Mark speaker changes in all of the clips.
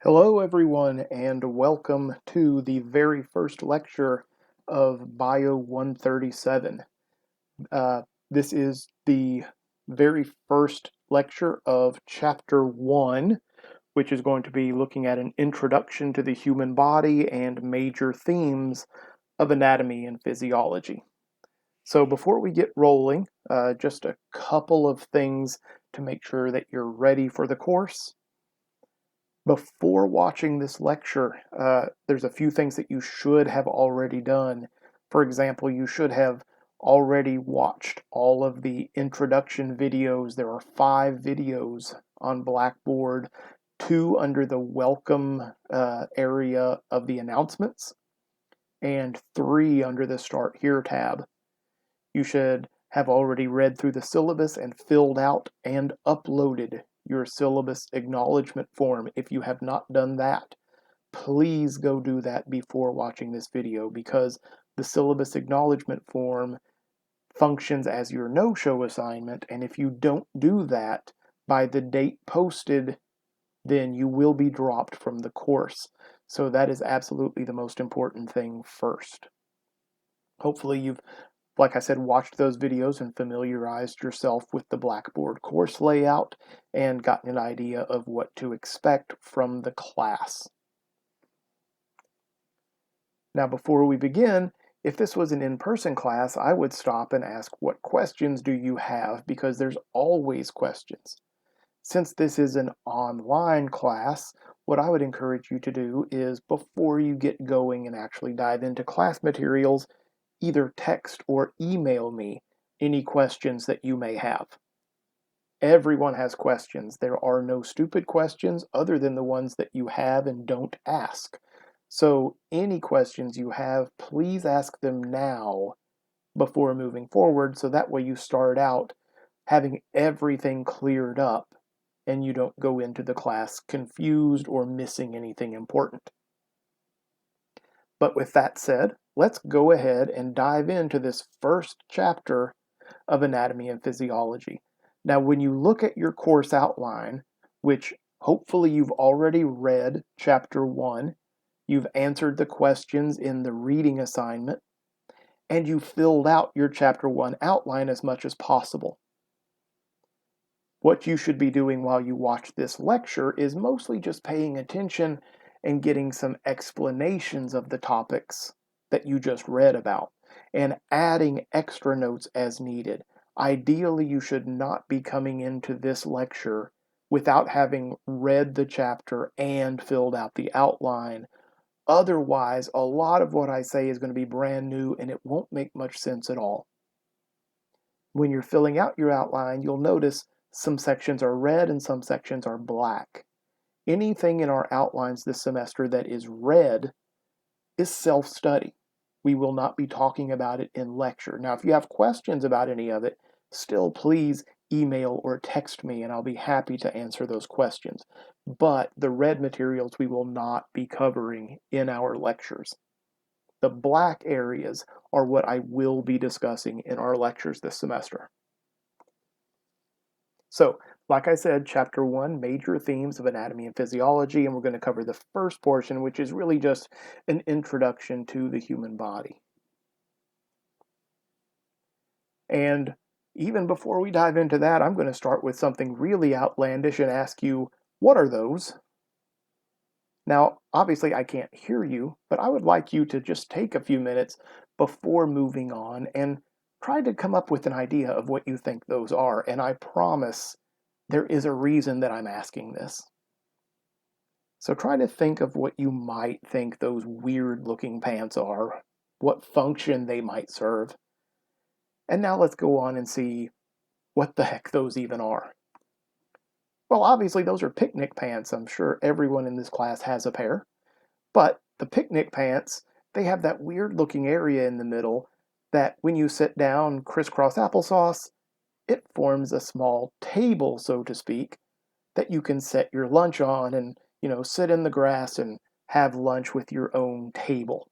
Speaker 1: Hello, everyone, and welcome to the very first lecture of Bio 137. This is the very first lecture of Chapter 1, which is going to be looking at an introduction to the human body and major themes of anatomy and physiology. So before we get rolling, just a couple of things to make sure that you're ready for the course. Before watching this lecture, there's a few things that you should have already done. For example, you should have already watched all of the introduction videos. There are 5 videos on Blackboard, 2 under the welcome area of the announcements, and 3 under the Start Here tab. You should have already read through the syllabus and filled out and uploaded your syllabus acknowledgement form. If you have not done that, please go do that before watching this video, because the syllabus acknowledgement form functions as your no-show assignment, and if you don't do that by the date posted, then you will be dropped from the course. So that is absolutely the most important thing first. Hopefully you've, like I said, watched those videos and familiarized yourself with the Blackboard course layout and gotten an idea of what to expect from the class. Now, before we begin, if this was an in-person class, I would stop and ask, what questions do you have? Because there's always questions. Since this is an online class, what I would encourage you to do is, before you get going and actually dive into class materials, either text or email me any questions that you may have. Everyone has questions. There are no stupid questions other than the ones that you have and don't ask. So any questions you have, please ask them now before moving forward, so that way you start out having everything cleared up and you don't go into the class confused or missing anything important. But with that said, let's go ahead and dive into this first chapter of anatomy and physiology. Now, when you look at your course outline, which hopefully you've already read chapter 1, you've answered the questions in the reading assignment, and you filled out your chapter 1 outline as much as possible. What you should be doing while you watch this lecture is mostly just paying attention and getting some explanations of the topics that you just read about, and adding extra notes as needed. Ideally, you should not be coming into this lecture without having read the chapter and filled out the outline. Otherwise, a lot of what I say is going to be brand new and it won't make much sense at all. When you're filling out your outline, you'll notice some sections are red and some sections are black. Anything in our outlines this semester that is red is self-study. We will not be talking about it in lecture. Now, if you have questions about any of it, still please email or text me and I'll be happy to answer those questions. But the red materials we will not be covering in our lectures. The black areas are what I will be discussing in our lectures this semester. So, like I said, Chapter 1, Major Themes of Anatomy and Physiology, and we're going to cover the first portion, which is really just an introduction to the human body. And even before we dive into that, I'm going to start with something really outlandish and ask you, what are those? Now, obviously I can't hear you, but I would like you to just take a few minutes before moving on and try to come up with an idea of what you think those are. And I promise there is a reason that I'm asking this. So try to think of what you might think those weird-looking pants are, what function they might serve. And now let's go on and see what the heck those even are. Well, obviously those are picnic pants. I'm sure everyone in this class has a pair. But the picnic pants, they have that weird-looking area in the middle that when you sit down crisscross applesauce, it forms a small table, so to speak, that you can set your lunch on and, sit in the grass and have lunch with your own table.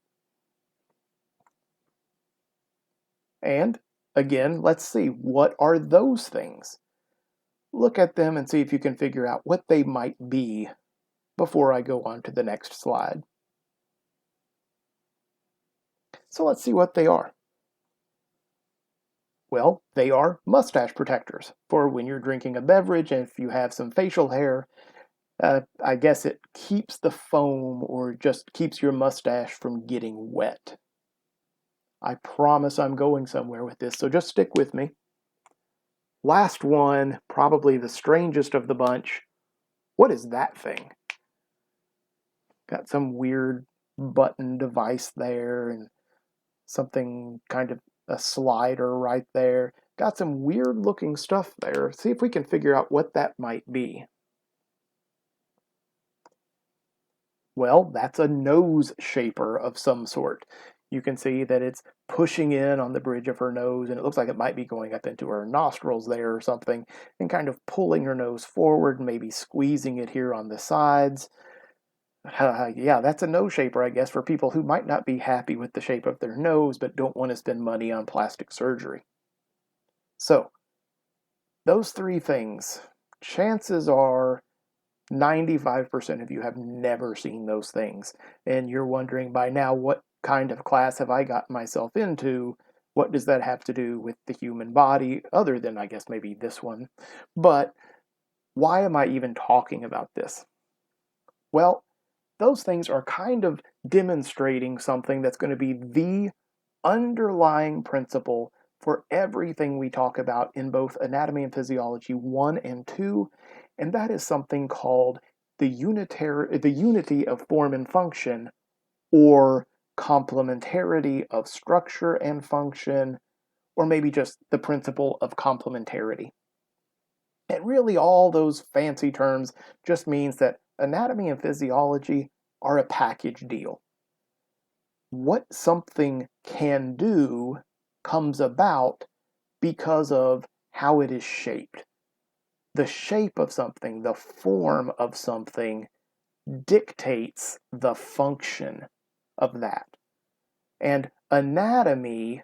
Speaker 1: And again, let's see, what are those things? Look at them and see if you can figure out what they might be. before I go on to the next slide. So let's see what they are. Well, they are mustache protectors for when you're drinking a beverage and if you have some facial hair. I guess it keeps the foam or just keeps your mustache from getting wet. I promise I'm going somewhere with this, so just stick with me. Last one, probably the strangest of the bunch. What is that thing? Got some weird button device there and something kind of a slider right there. Got some weird looking stuff there. See if we can figure out what that might be. Well, that's a nose shaper of some sort. You can see that it's pushing in on the bridge of her nose, and it looks like it might be going up into her nostrils there or something, and kind of pulling her nose forward, maybe squeezing it here on the sides. Yeah, that's a nose shaper, I guess, for people who might not be happy with the shape of their nose, but don't want to spend money on plastic surgery. So, those three things, chances are 95% of you have never seen those things. And you're wondering by now, what kind of class have I gotten myself into? What does that have to do with the human body, other than, I guess, maybe this one? But why am I even talking about this? Well, those things are kind of demonstrating something that's going to be the underlying principle for everything we talk about in both Anatomy and Physiology 1 and 2, and that is something called the unity of form and function, or complementarity of structure and function, or maybe just the principle of complementarity. And really all those fancy terms just means that anatomy and physiology are a package deal. What something can do comes about because of how it is shaped. The shape of something, the form of something, dictates the function of that. And anatomy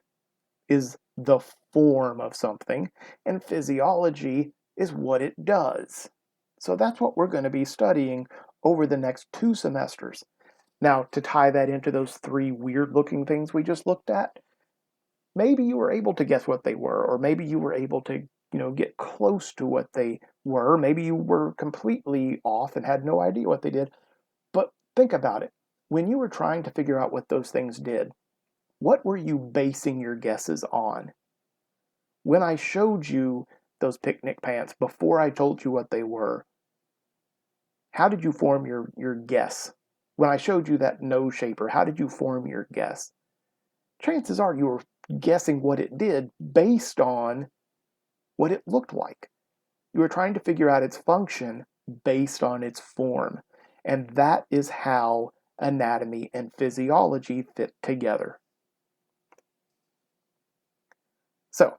Speaker 1: is the form of something, and physiology is what it does. So that's what we're going to be studying over the next 2 semesters. Now, to tie that into those 3 weird-looking things we just looked at, maybe you were able to guess what they were, or maybe you were able to, get close to what they were. Maybe you were completely off and had no idea what they did. But think about it. When you were trying to figure out what those things did, what were you basing your guesses on? When I showed you those picnic pants before I told you what they were, how did you form your guess? When I showed you that nose shaper, how did you form your guess? Chances are you were guessing what it did based on what it looked like. You were trying to figure out its function based on its form. And that is how anatomy and physiology fit together. So,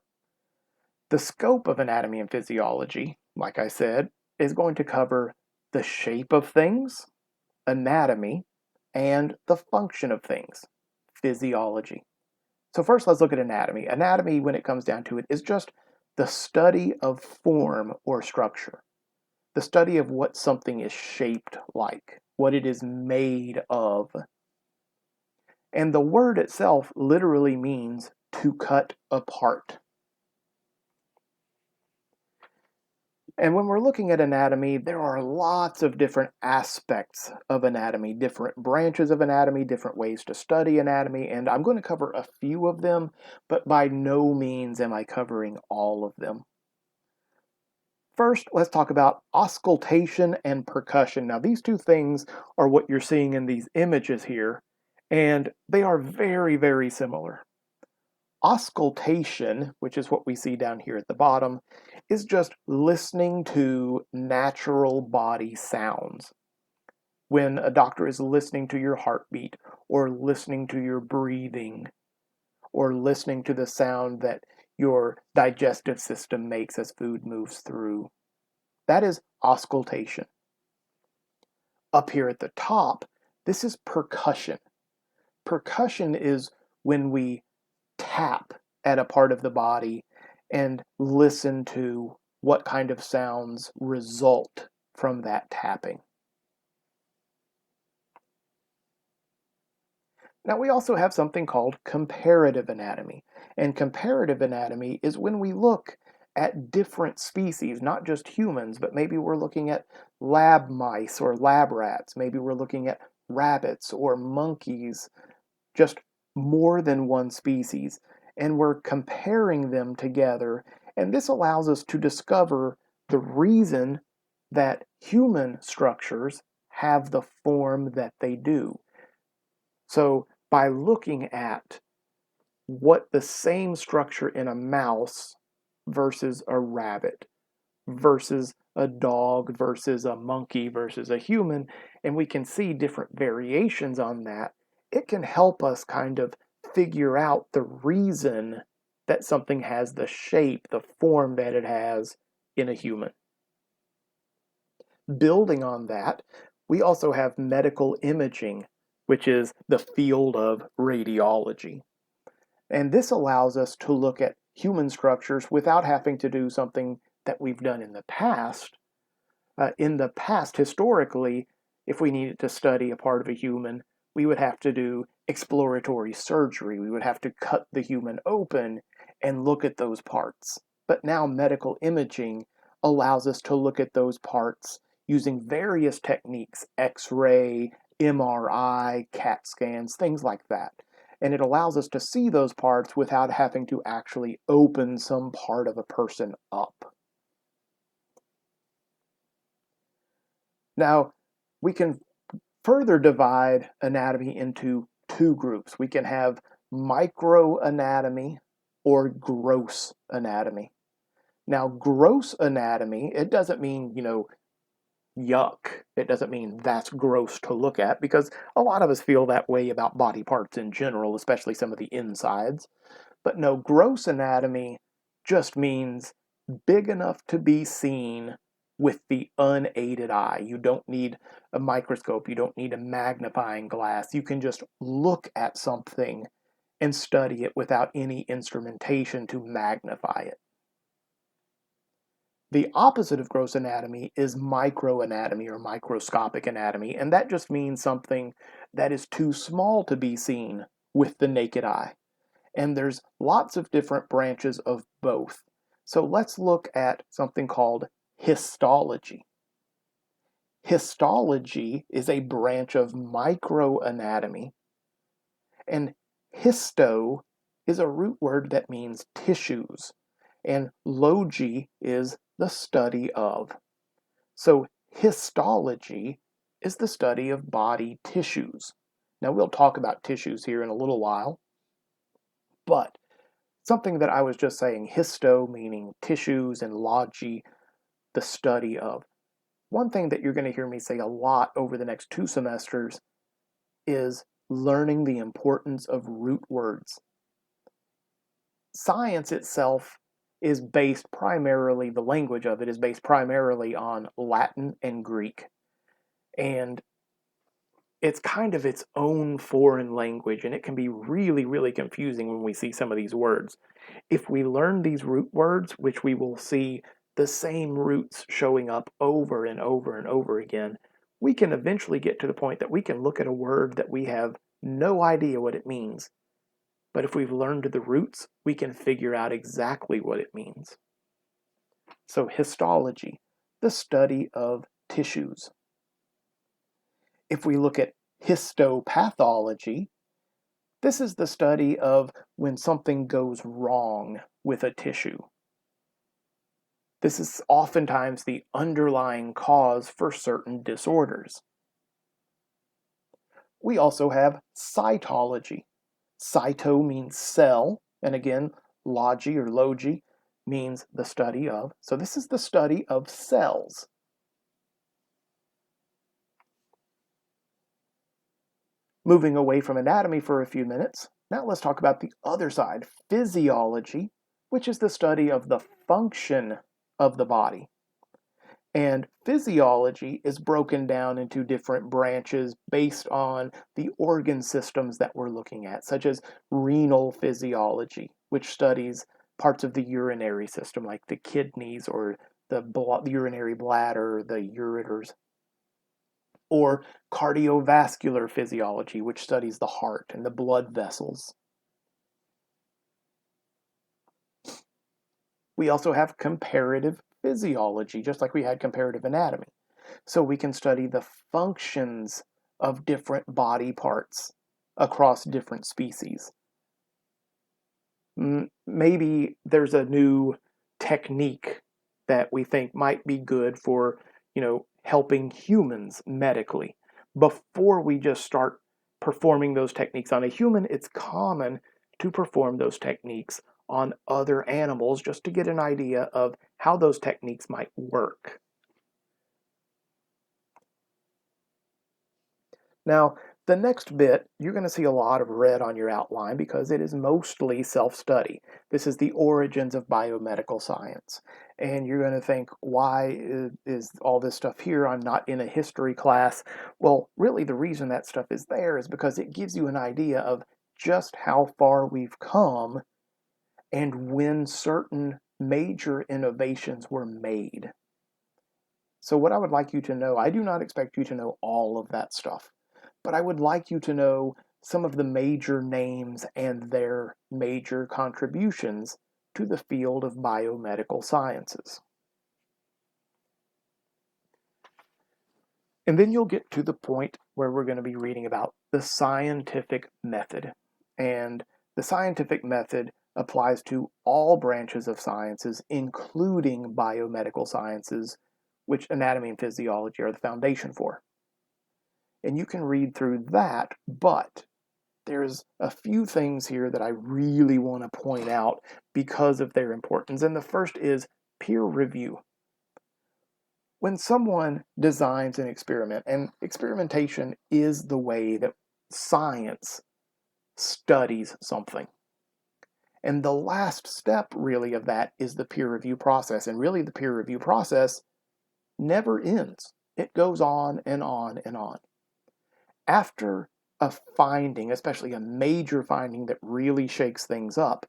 Speaker 1: the scope of anatomy and physiology, like I said, is going to cover the shape of things, anatomy, and the function of things, physiology. So first let's look at anatomy. Anatomy, when it comes down to it, is just the study of form or structure. The study of what something is shaped like, what it is made of. And the word itself literally means to cut apart. And when we're looking at anatomy, there are lots of different aspects of anatomy, different branches of anatomy, different ways to study anatomy, and I'm going to cover a few of them, but by no means am I covering all of them. First, let's talk about auscultation and percussion. Now, these 2 things are what you're seeing in these images here, and they are very, very similar. Auscultation, which is what we see down here at the bottom, is just listening to natural body sounds. When a doctor is listening to your heartbeat, or listening to your breathing, or listening to the sound that your digestive system makes as food moves through. That is auscultation. Up here at the top, this is percussion. Percussion is when we tap at a part of the body and listen to what kind of sounds result from that tapping. Now, we also have something called comparative anatomy. And comparative anatomy is when we look at different species, not just humans, but maybe we're looking at lab mice or lab rats. Maybe we're looking at rabbits or monkeys, just more than one species. And we're comparing them together. And this allows us to discover the reason that human structures have the form that they do. So by looking at what the same structure in a mouse versus a rabbit versus a dog versus a monkey versus a human, and we can see different variations on that, it can help us kind of figure out the reason that something has the shape, the form that it has in a human. Building on that, we also have medical imaging, which is the field of radiology. And this allows us to look at human structures without having to do something that we've done in the past. In the past, historically, if we needed to study a part of a human, we would have to do exploratory surgery. We would have to cut the human open and look at those parts. But now medical imaging allows us to look at those parts using various techniques, X-ray, MRI, CAT scans, things like that. And it allows us to see those parts without having to actually open some part of a person up. Now, we can further divide anatomy into two groups. We can have microanatomy or gross anatomy. Now, gross anatomy, it doesn't mean, yuck. It doesn't mean that's gross to look at, because a lot of us feel that way about body parts in general, especially some of the insides. But no, gross anatomy just means big enough to be seen with the unaided eye. You don't need a microscope, you don't need a magnifying glass. You can just look at something and study it without any instrumentation to magnify it. The opposite of gross anatomy is microanatomy or microscopic anatomy, and that just means something that is too small to be seen with the naked eye. And there's lots of different branches of both. So let's look at something called histology. Histology is a branch of microanatomy, and histo is a root word that means tissues, and logy is the study of. So histology is the study of body tissues. Now we'll talk about tissues here in a little while, but something that I was just saying, histo meaning tissues and logy, the study of. One thing that you're going to hear me say a lot over the next 2 semesters is learning the importance of root words. Science itself is based primarily, the language of it is based primarily on Latin and Greek. And it's kind of its own foreign language, and it can be really, really confusing when we see some of these words. If we learn these root words, which we will see the same roots showing up over and over and over again, we can eventually get to the point that we can look at a word that we have no idea what it means. But if we've learned the roots, we can figure out exactly what it means. So histology, the study of tissues. If we look at histopathology, this is the study of when something goes wrong with a tissue. This is oftentimes the underlying cause for certain disorders. We also have cytology. Cyto means cell, and again, logy or logy means the study of. So this is the study of cells. Moving away from anatomy for a few minutes, now let's talk about the other side, physiology, which is the study of the function of the body. And physiology is broken down into different branches based on the organ systems that we're looking at, such as renal physiology, which studies parts of the urinary system like the kidneys or the urinary bladder, the ureters. or cardiovascular physiology, which studies the heart and the blood vessels. We also have comparative physiology, just like we had comparative anatomy. So we can study the functions of different body parts across different species. Maybe there's a new technique that we think might be good for, helping humans medically. Before we just start performing those techniques on a human, it's common to perform those techniques on other animals just to get an idea of how those techniques might work. Now, the next bit, you're going to see a lot of red on your outline because it is mostly self-study. This is the origins of biomedical science. And you're going to think, why is all this stuff here? I'm not in a history class. Well, really the reason that stuff is there is because it gives you an idea of just how far we've come and when certain major innovations were made. So what I would like you to know, I do not expect you to know all of that stuff, but I would like you to know some of the major names and their major contributions to the field of biomedical sciences. And then you'll get to the point where we're going to be reading about the scientific method. And the scientific method applies to all branches of sciences, including biomedical sciences, which anatomy and physiology are the foundation for. And you can read through that, but there's a few things here that I really want to point out because of their importance. And the first is peer review. When someone designs an experiment, and experimentation is the way that science studies something. And the last step, really, of that is the peer review process. And really, the peer review process never ends. It goes on and on and on. After a finding, especially a major finding that really shakes things up,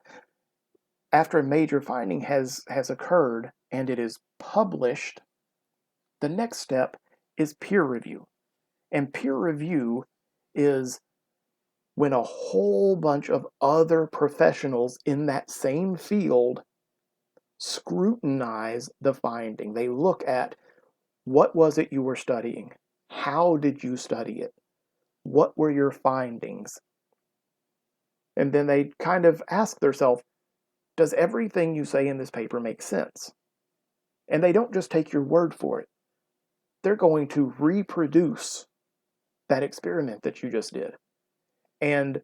Speaker 1: after a major finding has occurred and it is published, the next step is peer review. And peer review is when a whole bunch of other professionals in that same field scrutinize the finding. They look at what was it you were studying? How did you study it? What were your findings? And then they kind of ask themselves, does everything you say in this paper make sense? And they don't just take your word for it. They're going to reproduce that experiment that you just did. And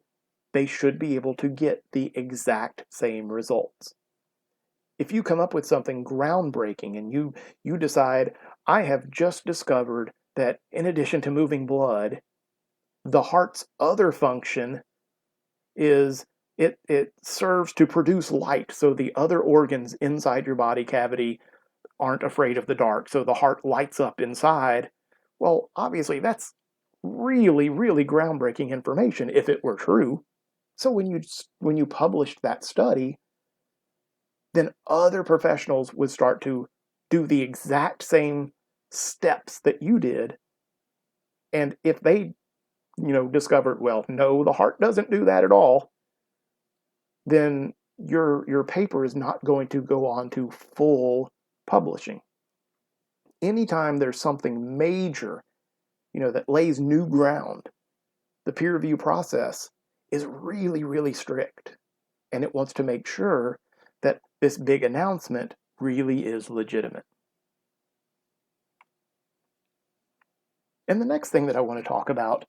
Speaker 1: they should be able to get the exact same results. If you come up with something groundbreaking and you decide, I have just discovered that in addition to moving blood, the heart's other function is it serves to produce light, so the other organs inside your body cavity aren't afraid of the dark, so the heart lights up inside. Well, obviously that's really, really groundbreaking information if it were true. So when you published that study, then other professionals would start to do the exact same steps that you did. And if they, discovered, well, no, the heart doesn't do that at all, then your paper is not going to go on to full publishing. Anytime there's something major, that lays new ground, the peer review process is really, really strict. And it wants to make sure that this big announcement really is legitimate. And the next thing that I want to talk about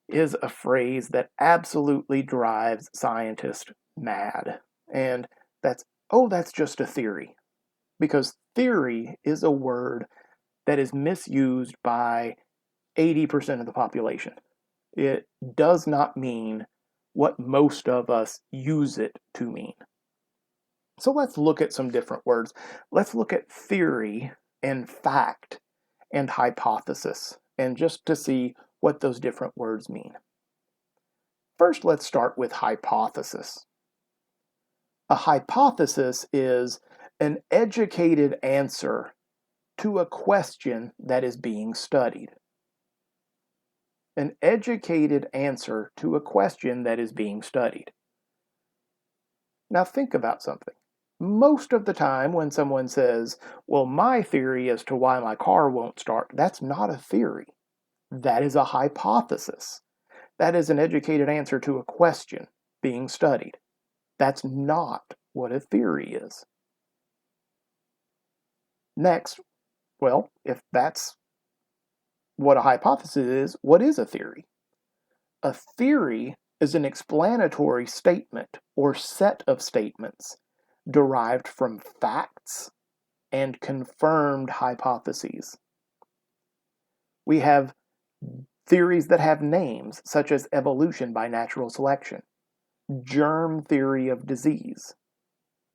Speaker 1: is a phrase that absolutely drives scientists mad. And that's just a theory. Because theory is a word that is misused by 80% of the population. It does not mean what most of us use it to mean. So let's look at some different words. Let's look at theory and fact and hypothesis, and just to see what those different words mean. First, let's start with hypothesis. A hypothesis is an educated answer to a question that is being studied. an educated answer to a question that is being studied. Now think about something. Most of the time when someone says, well, my theory as to why my car won't start, that's not a theory. That is a hypothesis. That is an educated answer to a question being studied. That's not what a theory is. Next, well, if that's what a hypothesis is, what is a theory? A theory is an explanatory statement or set of statements derived from facts and confirmed hypotheses. We have theories that have names, such as evolution by natural selection, germ theory of disease,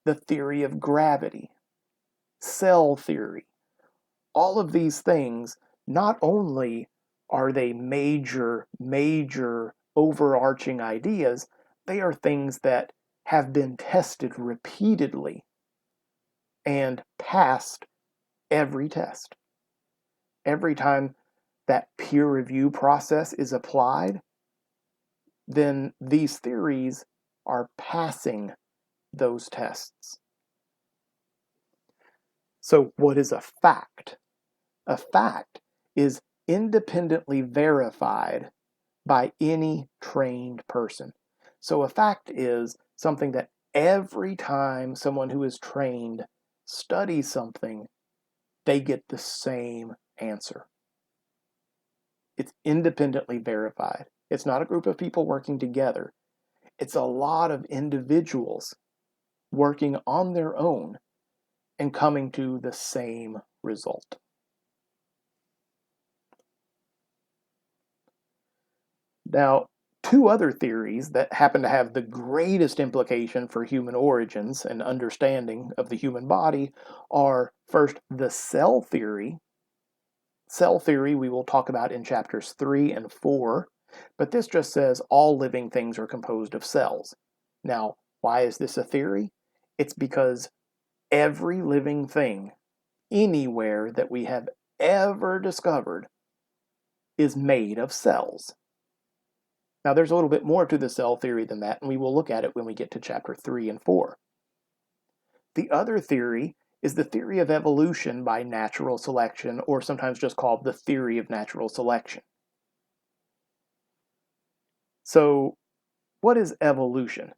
Speaker 1: the theory of gravity, cell theory. All of these things, not only are they major overarching ideas, they are things that have been tested repeatedly and passed every test. Every time that peer review process is applied, then these theories are passing those tests. So what is a fact? A fact is independently verified by any trained person. So a fact is something that every time someone who is trained studies something, they get the same answer. It's independently verified. It's not a group of people working together. It's a lot of individuals working on their own and coming to the same result. Now, two other theories that happen to have the greatest implication for human origins and understanding of the human body are, first, the cell theory. Cell theory we will talk about in chapters 3 and 4, but this just says all living things are composed of cells. Now, why is this a theory? It's because every living thing, anywhere that we have ever discovered, is made of cells. Now, there's a little bit more to the cell theory than that, and we will look at it when we get to chapter 3 and 4. The other theory is the theory of evolution by natural selection, or sometimes just called the theory of natural selection. So, what is evolution?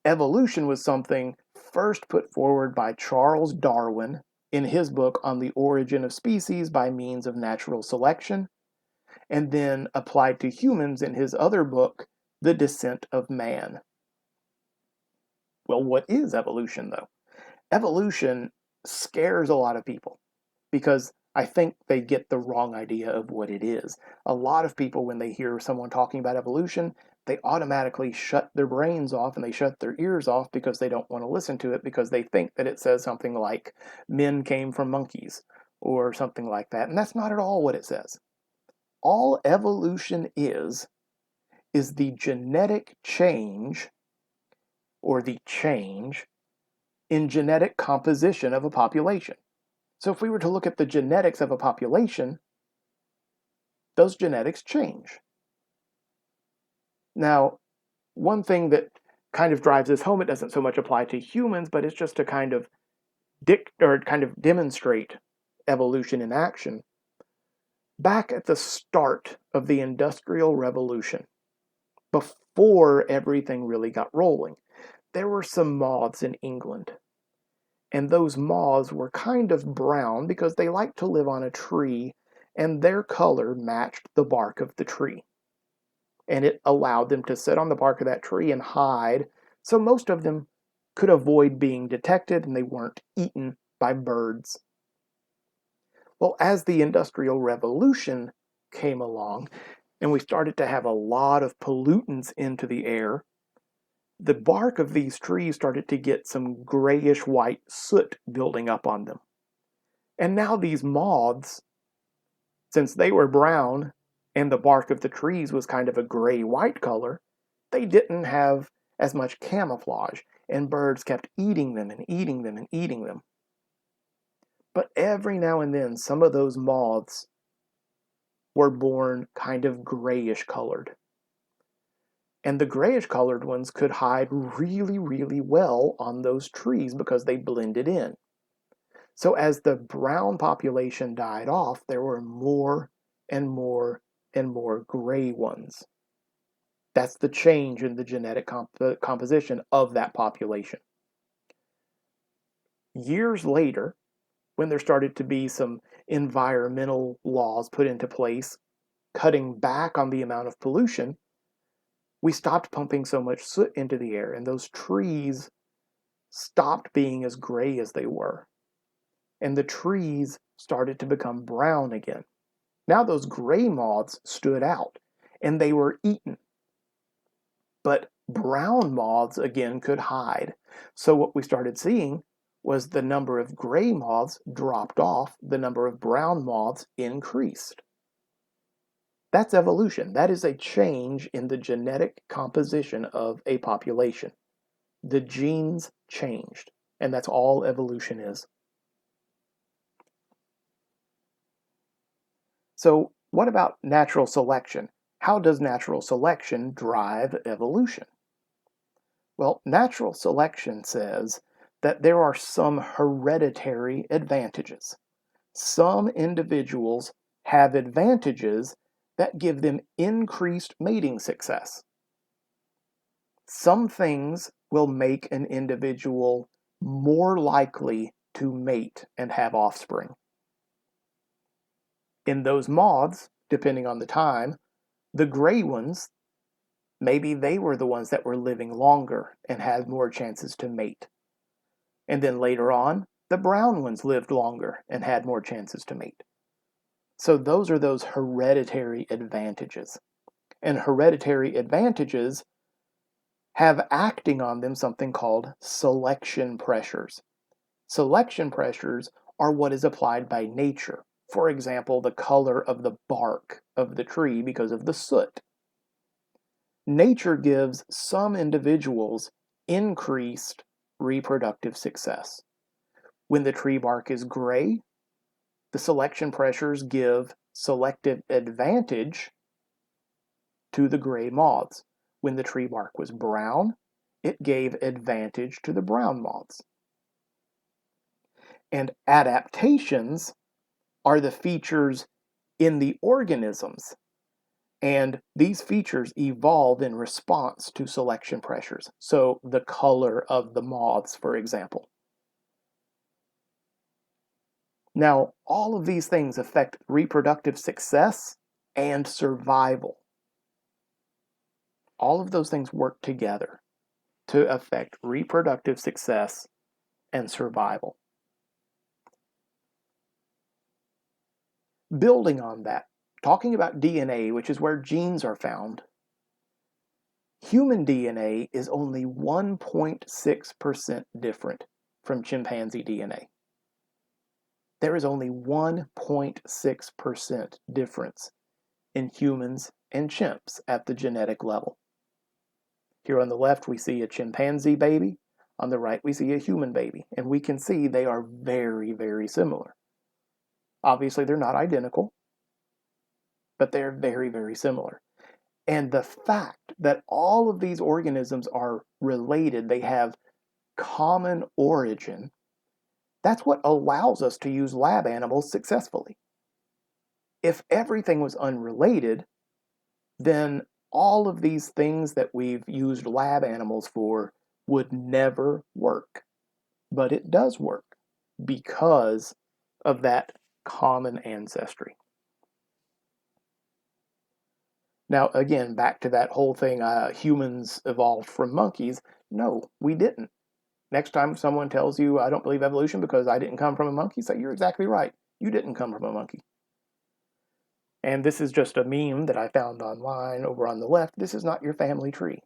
Speaker 1: Evolution was something first put forward by Charles Darwin in his book On the Origin of Species by Means of Natural Selection, and then applied to humans in his other book, The Descent of Man. Well, what is evolution, though? Evolution scares a lot of people because I think they get the wrong idea of what it is. A lot of people, when they hear someone talking about evolution, they automatically shut their brains off and they shut their ears off because they don't want to listen to it because they think that it says something like men came from monkeys or something like that. And that's not at all what it says. All evolution is the genetic change or the change in genetic composition of a population. So if we were to look at the genetics of a population, those genetics change. Now, one thing that kind of drives this home, it doesn't so much apply to humans, but it's just to kind of demonstrate evolution in action. Back at the start of the Industrial Revolution, before everything really got rolling, there were some moths in England. And those moths were kind of brown because they like to live on a tree, and their color matched the bark of the tree. And it allowed them to sit on the bark of that tree and hide, so most of them could avoid being detected and they weren't eaten by birds. Well, as the Industrial Revolution came along, and we started to have a lot of pollutants into the air, the bark of these trees started to get some grayish-white soot building up on them. And now these moths, since they were brown and the bark of the trees was kind of a gray-white color, they didn't have as much camouflage, and birds kept eating them and eating them and eating them. But every now and then, some of those moths were born kind of grayish colored. And the grayish colored ones could hide really, really well on those trees because they blended in. So as the brown population died off, there were more and more and more gray ones. That's the change in the genetic composition of that population. Years later, when there started to be some environmental laws put into place, cutting back on the amount of pollution, we stopped pumping so much soot into the air, and those trees stopped being as gray as they were. And the trees started to become brown again. Now those gray moths stood out, and they were eaten. But brown moths again could hide. So what we started seeing was the number of gray moths dropped off, the number of brown moths increased. That's evolution. That is a change in the genetic composition of a population. The genes changed, and that's all evolution is. So what about natural selection? How does natural selection drive evolution? Well, natural selection says that there are some hereditary advantages. Some individuals have advantages that give them increased mating success. Some things will make an individual more likely to mate and have offspring. In those moths, depending on the time, the gray ones, maybe they were the ones that were living longer and had more chances to mate. And then later on, the brown ones lived longer and had more chances to mate. So those are those hereditary advantages. And hereditary advantages have acting on them something called selection pressures. Selection pressures are what is applied by nature. For example, the color of the bark of the tree because of the soot. Nature gives some individuals increased reproductive success. When the tree bark is gray, the selection pressures give selective advantage to the gray moths. When the tree bark was brown, it gave advantage to the brown moths. And adaptations are the features in the organisms. And these features evolve in response to selection pressures. So the color of the moths, for example. Now, all of these things affect reproductive success and survival. All of those things work together to affect reproductive success and survival. Building on that, talking about DNA, which is where genes are found, human DNA is only 1.6% different from chimpanzee DNA. There is only 1.6% difference in humans and chimps at the genetic level. Here on the left, we see a chimpanzee baby. On the right, we see a human baby. And we can see they are very, very similar. Obviously, they're not identical, but they're very, very similar. And the fact that all of these organisms are related, they have common origin, that's what allows us to use lab animals successfully. If everything was unrelated, then all of these things that we've used lab animals for would never work. But it does work because of that common ancestry. Now, again, back to that whole thing, humans evolved from monkeys. No, we didn't. Next time someone tells you, I don't believe evolution because I didn't come from a monkey, say, you're exactly right. You didn't come from a monkey. And this is just a meme that I found online over on the left. This is not your family tree.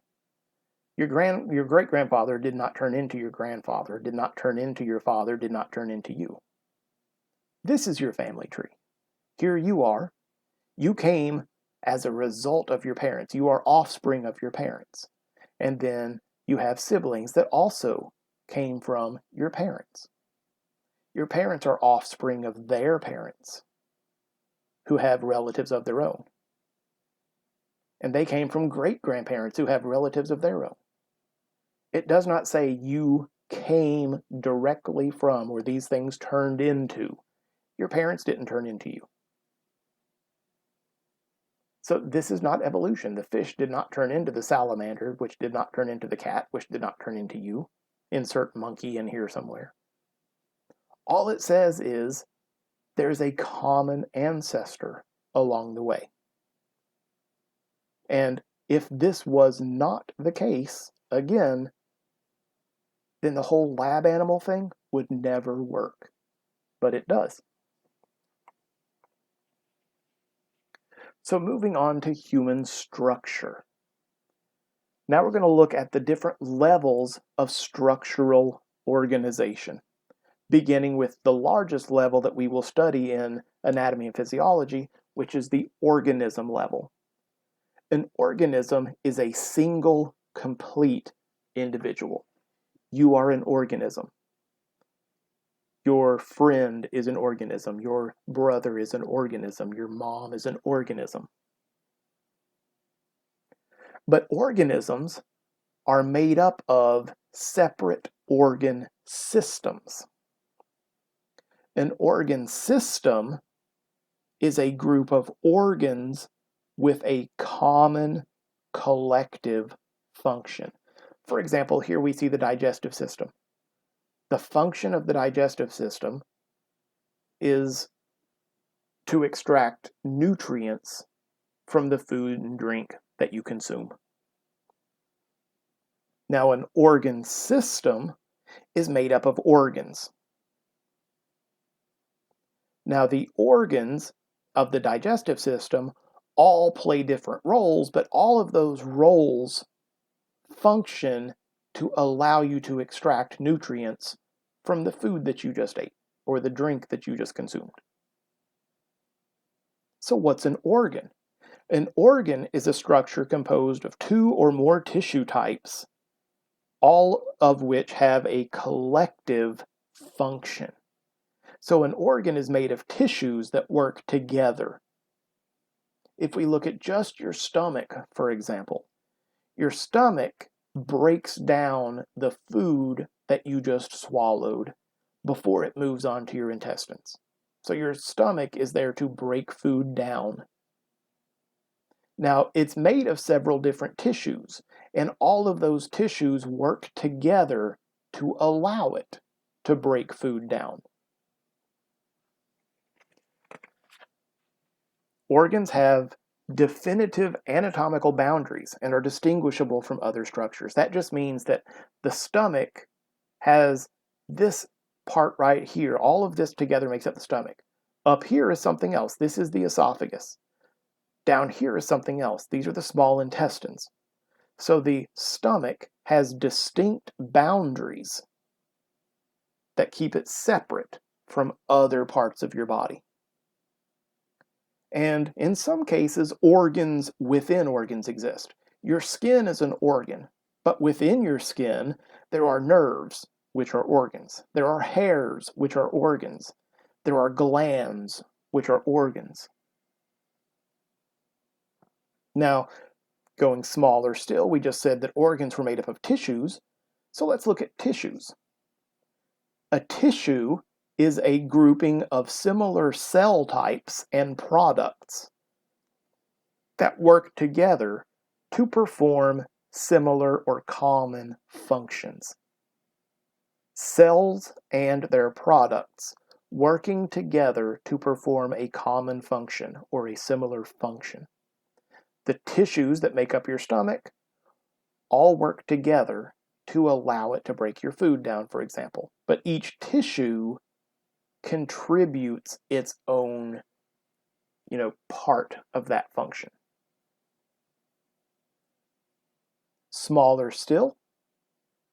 Speaker 1: Your great-grandfather did not turn into your grandfather, did not turn into your father, did not turn into you. This is your family tree. Here you are. You came as a result of your parents. You are offspring of your parents. And then you have siblings that also came from your parents. Your parents are offspring of their parents. who have relatives of their own. And they came from great-grandparents who have relatives of their own. It does not say you came directly from, or these things turned into. Your parents didn't turn into you. So this is not evolution. The fish did not turn into the salamander, which did not turn into the cat, which did not turn into you. Insert monkey in here somewhere. All it says is there's a common ancestor along the way. And if this was not the case, again, then the whole lab animal thing would never work. But it does. So moving on to human structure. Now we're going to look at the different levels of structural organization, beginning with the largest level that we will study in anatomy and physiology, which is the organism level. An organism is a single, complete individual. You are an organism. Your friend is an organism. Your brother is an organism. Your mom is an organism. But organisms are made up of separate organ systems. An organ system is a group of organs with a common collective function. For example, here we see the digestive system. The function of the digestive system is to extract nutrients from the food and drink that you consume. Now, an organ system is made up of organs. Now, the organs of the digestive system all play different roles, but all of those roles function to allow you to extract nutrients from the food that you just ate or the drink that you just consumed. So what's an organ? An organ is a structure composed of two or more tissue types, all of which have a collective function. So an organ is made of tissues that work together. If we look at just your stomach, for example, your stomach breaks down the food that you just swallowed before it moves on to your intestines. So your stomach is there to break food down. Now, it's made of several different tissues, and all of those tissues work together to allow it to break food down. Organs have definitive anatomical boundaries and are distinguishable from other structures. That just means that the stomach has this part right here. All of this together makes up the stomach. Up here is something else. This is the esophagus. Down here is something else. These are the small intestines. So the stomach has distinct boundaries that keep it separate from other parts of your body. And in some cases, organs within organs exist. Your skin is an organ, but within your skin, there are nerves, which are organs. There are hairs, which are organs. There are glands, which are organs. Now, going smaller still, we just said that organs were made up of tissues, so let's look at tissues. A tissue is a grouping of similar cell types and products that work together to perform similar or common functions. Cells and their products working together to perform a common function or a similar function. The tissues that make up your stomach all work together to allow it to break your food down, for example. But each tissue contributes its own, part of that function. Smaller still,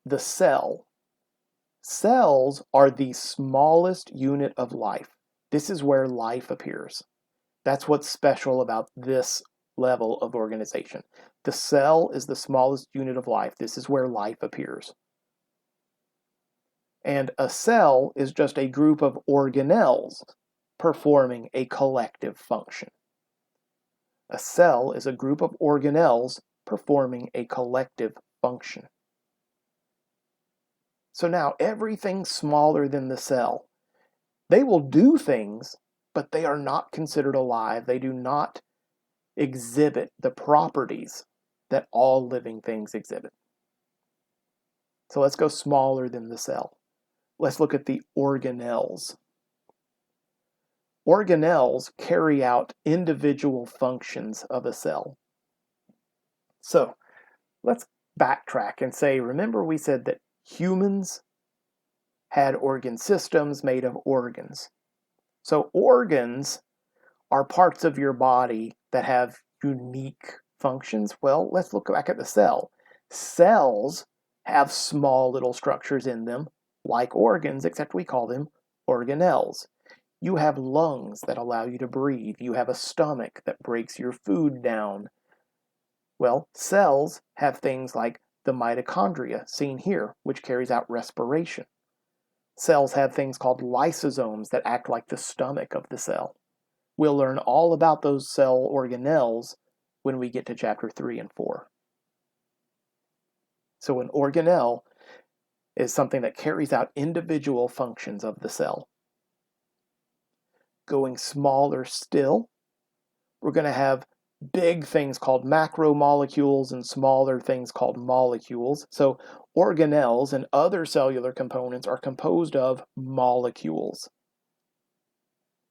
Speaker 1: the cell. Cells are the smallest unit of life. This is where life appears. That's what's special about this level of organization. The cell is the smallest unit of life. This is where life appears. And a cell is just a group of organelles performing a collective function. A cell is a group of organelles performing a collective function. So now everything smaller than the cell, they will do things, but they are not considered alive. They do not exhibit the properties that all living things exhibit. So let's go smaller than the cell. Let's look at the organelles. Organelles carry out individual functions of a cell. So let's backtrack and say, remember we said that humans had organ systems made of organs. So organs are parts of your body that have unique functions. Well, let's look back at the cell. Cells have small little structures in them, like organs, except we call them organelles. You have lungs that allow you to breathe. You have a stomach that breaks your food down. Well, cells have things like the mitochondria, seen here, which carries out respiration. Cells have things called lysosomes that act like the stomach of the cell. We'll learn all about those cell organelles when we get to chapter 3 and 4. So an organelle is something that carries out individual functions of the cell. Going smaller still, we're going to have big things called macromolecules and smaller things called molecules. So organelles and other cellular components are composed of molecules.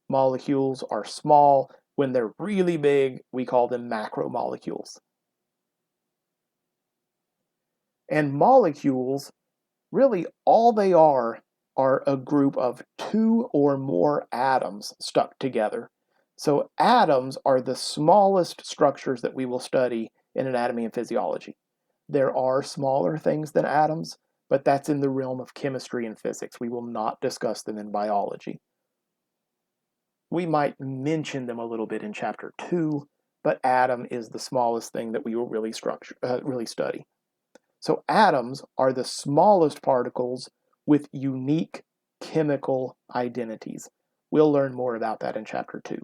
Speaker 1: Molecules are small. When they're really big, we call them macromolecules. And molecules, really all they are a group of two or more atoms stuck together. So atoms are the smallest structures that we will study in anatomy and physiology. There are smaller things than atoms, but that's in the realm of chemistry and physics. We will not discuss them in biology. We might mention them a little bit in chapter 2, but atom is the smallest thing that we will really study. So atoms are the smallest particles with unique chemical identities. We'll learn more about that in chapter 2.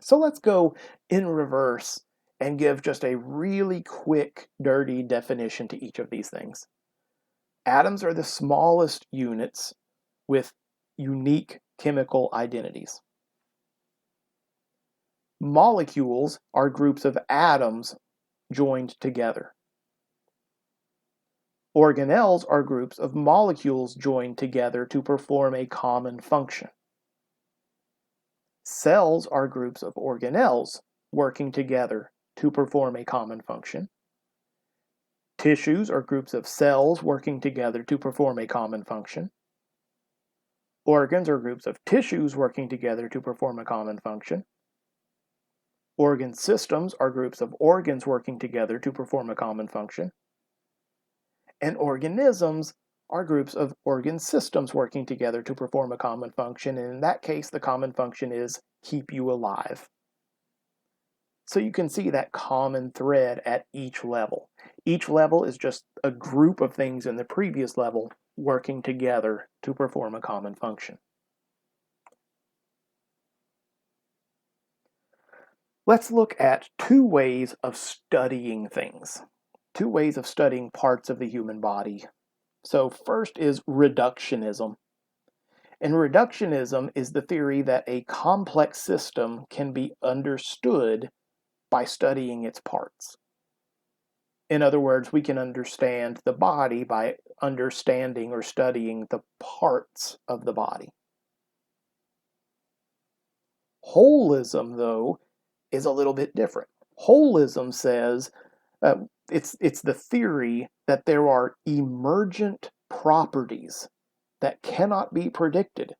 Speaker 1: So let's go in reverse and give just a really quick, dirty definition to each of these things. Atoms are the smallest units with unique chemical identities. Molecules are groups of atoms joined together. Organelles are groups of molecules joined together to perform a common function. Cells are groups of organelles working together to perform a common function. Tissues are groups of cells working together to perform a common function. Organs are groups of tissues working together to perform a common function. Organ systems are groups of organs working together to perform a common function. And organisms are groups of organ systems working together to perform a common function, and in that case, the common function is keep you alive. So you can see that common thread at each level. Each level is just a group of things in the previous level working together to perform a common function. Let's look at two ways of studying things. Two ways of studying parts of the human body. So first is reductionism. And reductionism is the theory that a complex system can be understood by studying its parts. In other words, we can understand the body by understanding or studying the parts of the body. Holism, though, is a little bit different. Holism says it's the theory that there are emergent properties that cannot be predicted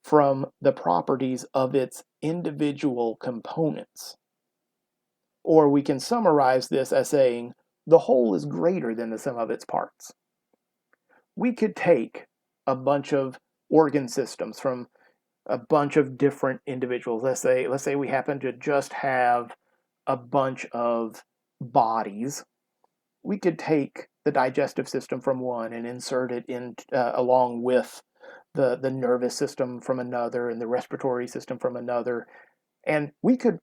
Speaker 1: from the properties of its individual components. Or we can summarize this as saying the whole is greater than the sum of its parts. We could take a bunch of organ systems from a bunch of different individuals. Let's say we happen to just have a bunch of bodies. We could take the digestive system from one and insert it in along with the nervous system from another and the respiratory system from another. And we could,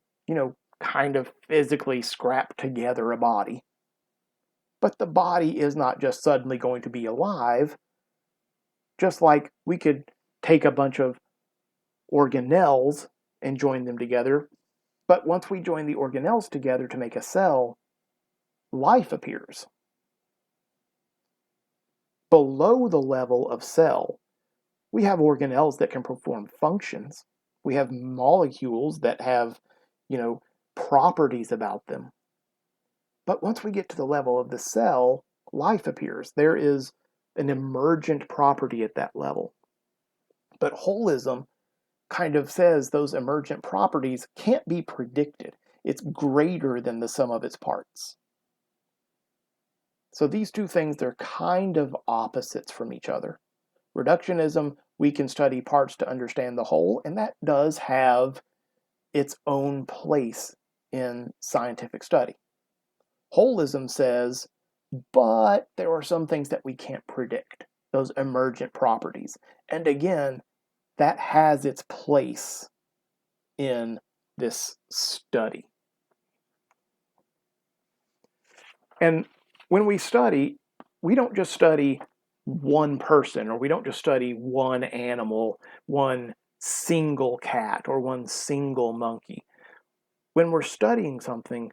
Speaker 1: kind of physically scrap together a body. But the body is not just suddenly going to be alive, just like we could take a bunch of organelles and join them together. But once we join the organelles together to make a cell, life appears. Below the level of cell, we have organelles that can perform functions. We have molecules that have, properties about them. But once we get to the level of the cell, life appears. There is an emergent property at that level. But holism kind of says those emergent properties can't be predicted. It's greater than the sum of its parts. So these two things, they're kind of opposites from each other. Reductionism, we can study parts to understand the whole, and that does have its own place in scientific study. Holism says, but there are some things that we can't predict, those emergent properties. And again, that has its place in this study. And when we study, we don't just study one person, or we don't just study one animal, one single cat, or one single monkey. When we're studying something,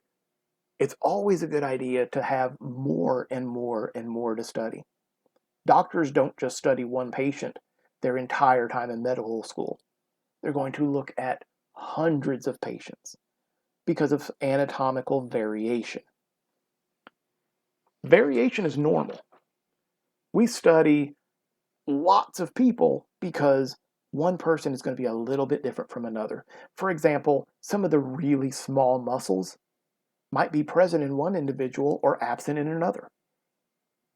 Speaker 1: it's always a good idea to have more and more and more to study. Doctors don't just study one patient their entire time in medical school. They're going to look at hundreds of patients because of anatomical variation. Variation is normal. We study lots of people because one person is going to be a little bit different from another. For example, some of the really small muscles might be present in one individual or absent in another.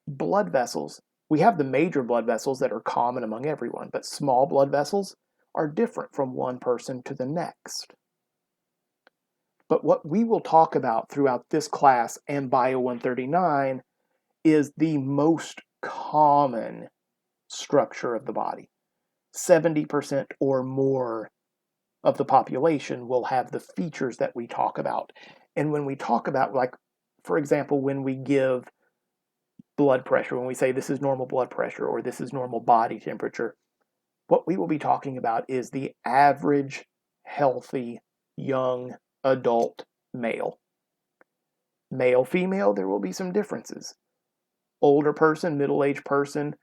Speaker 1: Blood vessels. We have the major blood vessels that are common among everyone, but small blood vessels are different from one person to the next. But what we will talk about throughout this class and Bio 139 is the most common structure of the body. 70% or more of the population will have the features that we talk about. And when we talk about, like, for example, when we give blood pressure, when we say this is normal blood pressure or this is normal body temperature, what we will be talking about is the average healthy young adult male. Male, female, there will be some differences. Older person, middle-aged person,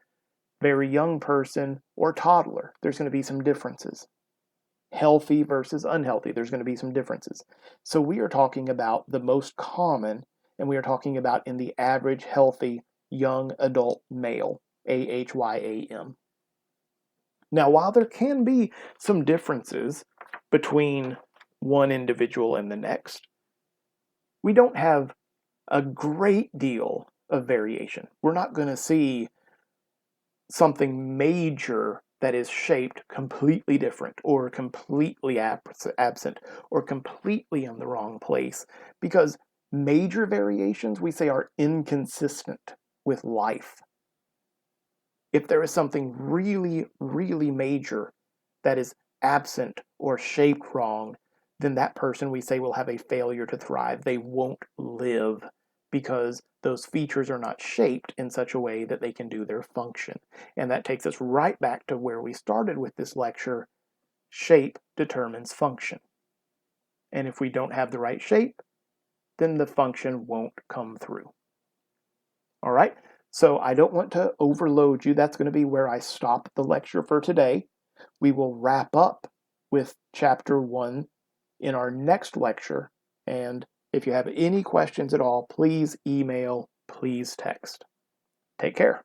Speaker 1: very young person, or toddler, there's going to be some differences. Healthy versus unhealthy, there's going to be some differences. So we are talking about the most common, and we are talking about in the average healthy young adult male, AHYAM. Now, while there can be some differences between one individual and the next, we don't have a great deal of variation. We're not going to see something major that is shaped completely different or completely absent or completely in the wrong place, because major variations, we say, are inconsistent with life. If there is something really, really major that is absent or shaped wrong, then that person, we say, will have a failure to thrive. They won't live because those features are not shaped in such a way that they can do their function. And that takes us right back to where we started with this lecture. Shape determines function. And if we don't have the right shape, then the function won't come through. All right, so I don't want to overload you. That's going to be where I stop the lecture for today. We will wrap up with Chapter 1 in our next lecture. And if you have any questions at all, please email, please text. Take care.